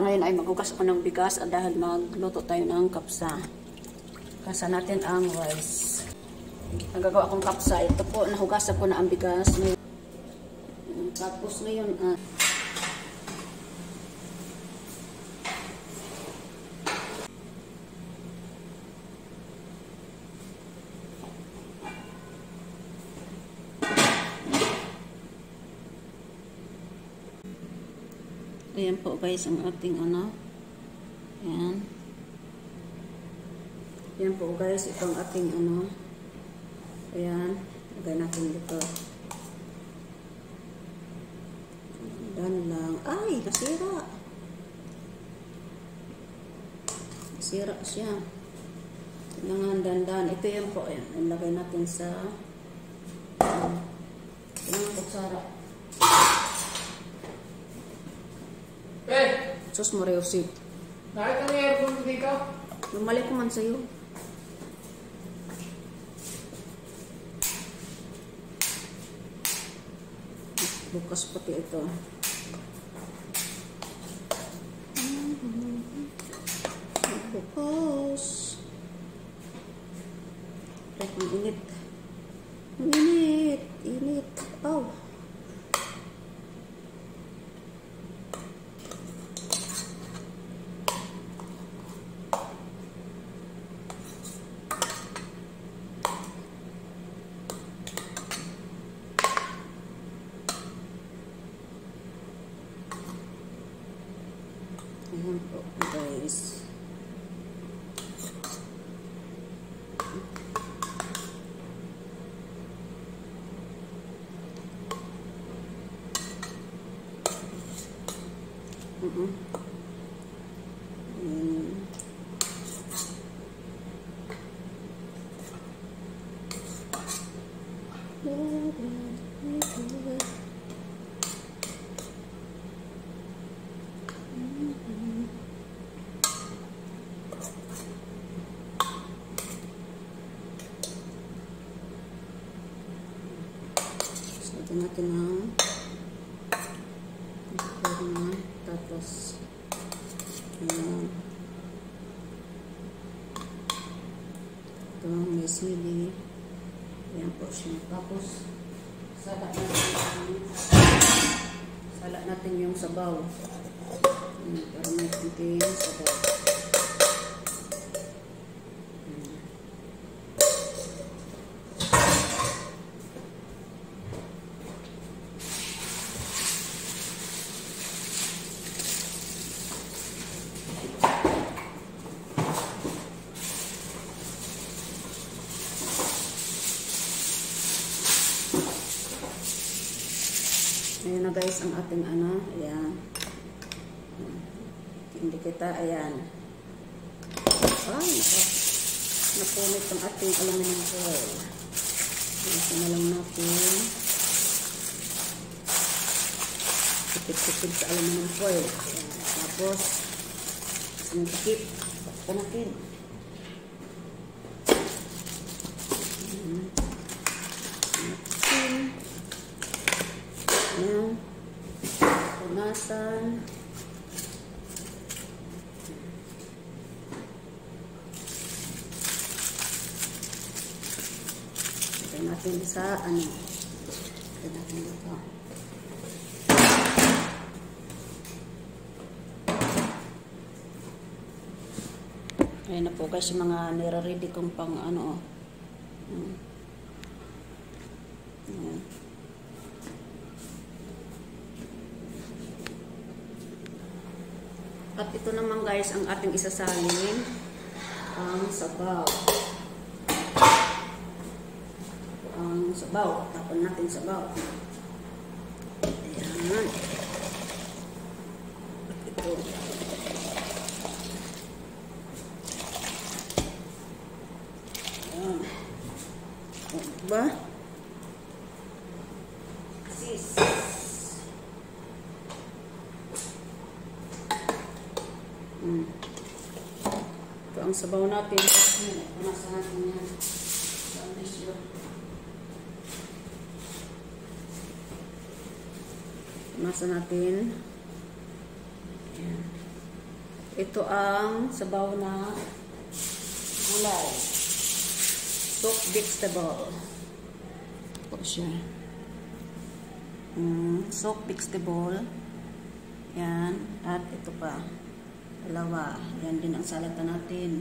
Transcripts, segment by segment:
ngayon ay maghugas ako ng bigas dahil magluto tayo ng kapsa. Hugasan natin ang rice. Nagagawa akong kapsa. Ito po, nahugasan ko na ang bigas. Tapos ngayon, ayan po guys ang ating ano. Ayan. Ayan po guys, ito ang ating ano. Ayan. Lagay natin dito. Dan lang. Ay, nasira. Nasira siya. Kailangan dandan. Ito yan po. Ayan. Ilagay natin sa ilang kutsara. Sus Mariosip. Nakita mo yung aircon dito? Lumalik ko man sa'yo. Bukas pati ito. Bukas. Ay, ang init. Ang init. Init. Oh. Ayan po guys. Lagyan natin na tapos ayan. Ito may sili. Ayan po siya. Tapos salat natin yung sabaw. Para may kunting sabaw. Ayan na guys ang ating ano, ayan. Hindi kita, ayan. Ay, napunit ang ating aluminum foil. Ayan na lang natin. Tipid-tipid sa aluminum foil. Ayan. Tapos, sintikip. Basta natin. Ayan. Punasan. Lagay natin sa ano. Lagay natin dito. Ayan na po guys yung mga nire-ready kong pang ano. Ayan. At ito naman guys ang ating isasalin ang sabaw. Ang sabaw. Tapon natin sabaw. Ayan. At ito. Ayan. O, diba? Sis. Ito ang sabaw natin. Nasa natin yan. Nasa natin. Ayan. Ito ang sabaw na gulay. Soaked vegetable. Ito siya. Soaked vegetable. Yan. At ito pa. Dalawa. Yan din ang salata natin.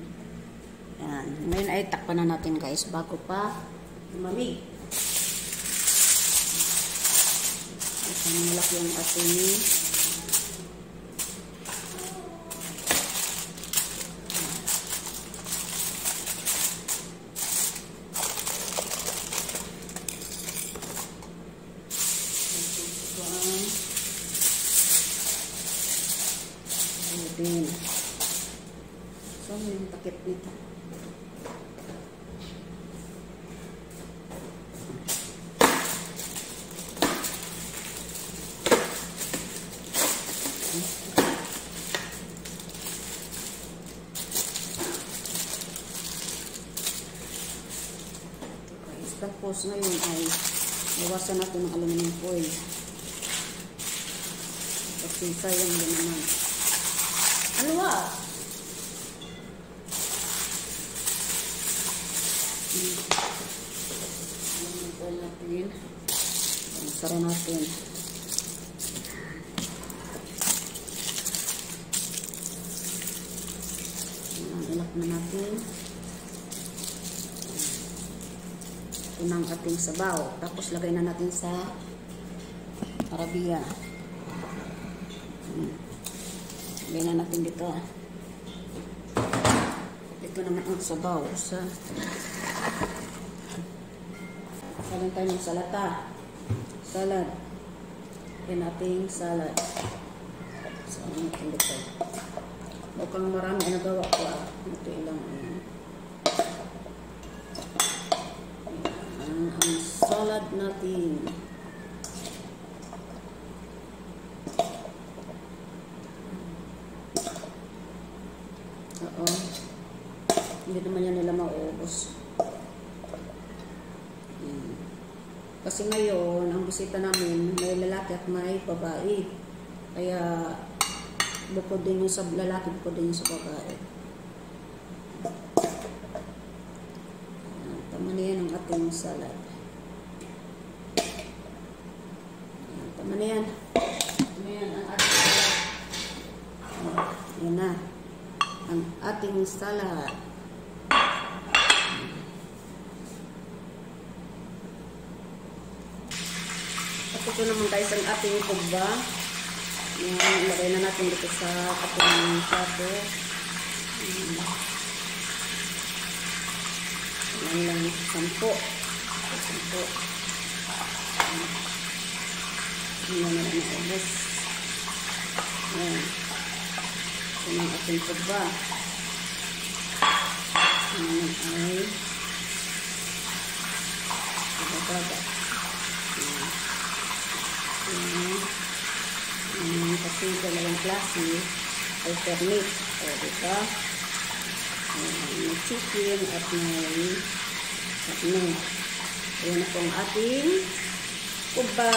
Yan. Ngayon ay takpan na natin guys bago pa lumamig. Ito malaki ang ating din. So, may takip dito. Tapos ngayon ay iwasan natin ng aluminum foil. Kasi sayang din naman. Ano ba? Aluminum foil natin. Sara natin. Ilak na natin. Ito na ang ating sabaw. Tapos lagay na natin sa Arabia. Lagay na natin dito. Ito naman ang sabaw. Salang tayo ng salata. Salad. Lagay natin salad. So, natin dito. Mukhang marami ang nagawa ko. Ito ilang ang salad natin. Oo. Hindi naman yan nila mauubos. Kasi ngayon, ang bisita namin, may lalaki at may babae. Kaya, bukod din yung sa lalaki, bukod din yung sa babae. Tama na yan ang ating salad. Tama na yan. Tama yan ang ating salad. Yan na. Ang ating salad. At ito naman guys ang ating pugba. Yan, ilagay na natin dito sa ating plato. Yan lang, 10. 10. Yan na lang ubos. Yan. Yan ang ating pugba. Yan ay baga. Kasi dalawang klase alternate. O, diba? May chicken at may karne. Ayan na po ang ating pugba.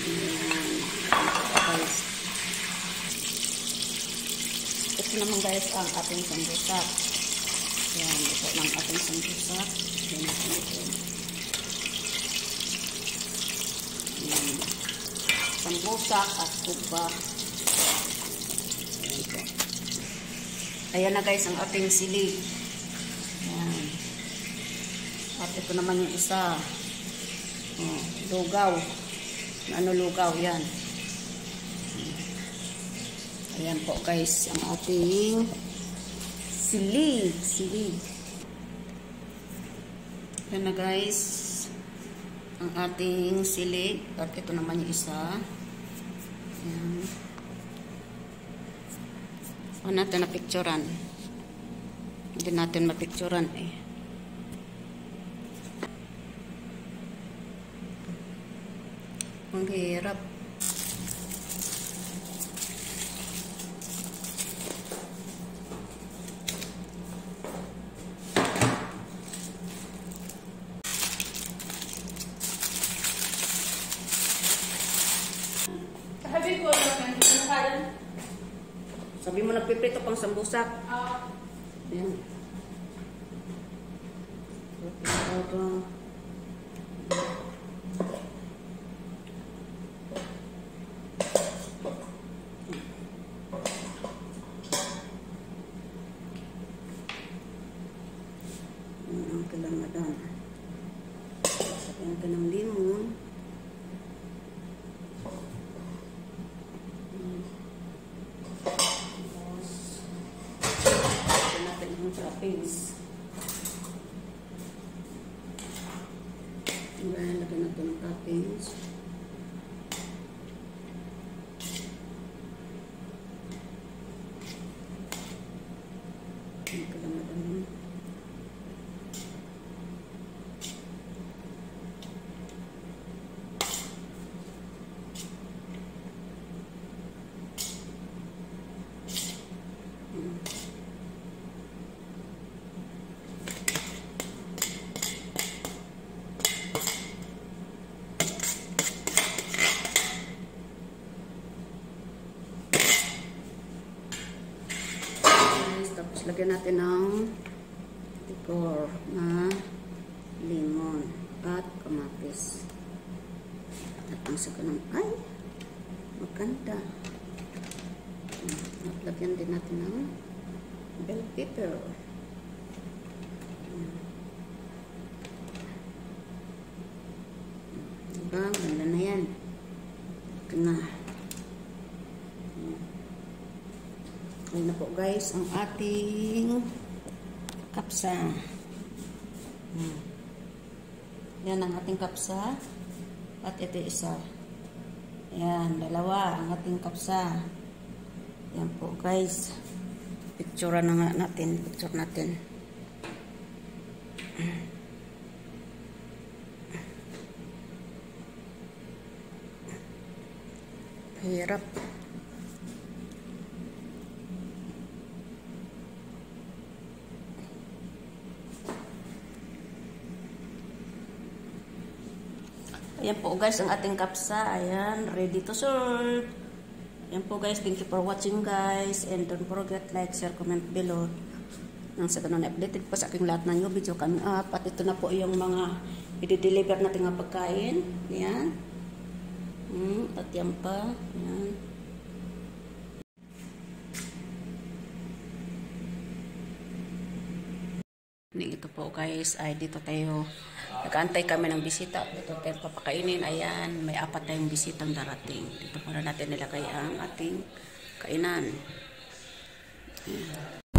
Ayan. Ito naman guys ang ating sambusak. Ayan. Ito ang ating sambusak. Ayan na po ito. Ayan. Sambusak at pugba. Ayan po. Ayan na guys ang ating sili. Ayan. At ito naman yung isa. Oh, lugaw. Ano lugaw? Yan. Ayan po guys ang ating sili. Sili. Ayan na guys ang ating sili. At ito naman yung isa. Ayan. Huwag natin na-picturean. Hindi natin ma-picturean eh. Ang hirap. Sabi mo nagpiprito pang sambusak. Ayan. Ang kalamadan. Sabihan ka ng limon. Sabihan natin ang toppings. Lagyan natin ng toppings. Ang kalamadan. Tapos lagyan natin ng decor na limon at kamatis. At ang saka ng ay maganda. At lagyan din natin ng bell pepper. Diba? Ganda na yan. Ito na. Ayan na po guys, ang ating kapsa. Yan ang ating kapsa. At ito isa. Ayan, dalawa ang ating kapsa. Yan po guys. Picture na nga natin. Picture natin. Hirap. Ayan po guys, ang ating kapsa. Ayan, ready to serve. Ayan po guys, thank you for watching guys. And don't forget like, share, comment below. Nang sa ganun, updated po sa aking lahat ng new video coming up. At ito na po yung mga i-deliver natin ng pagkain. Ayan. At yan pa. Ayan. Ito po guys, ay dito tayo nag-aantay kami ng bisita. Dito tayo papakainin. Ayan, may 4 tayong bisitang darating. Dito muna natin nilagay ang ating kainan. Ayan.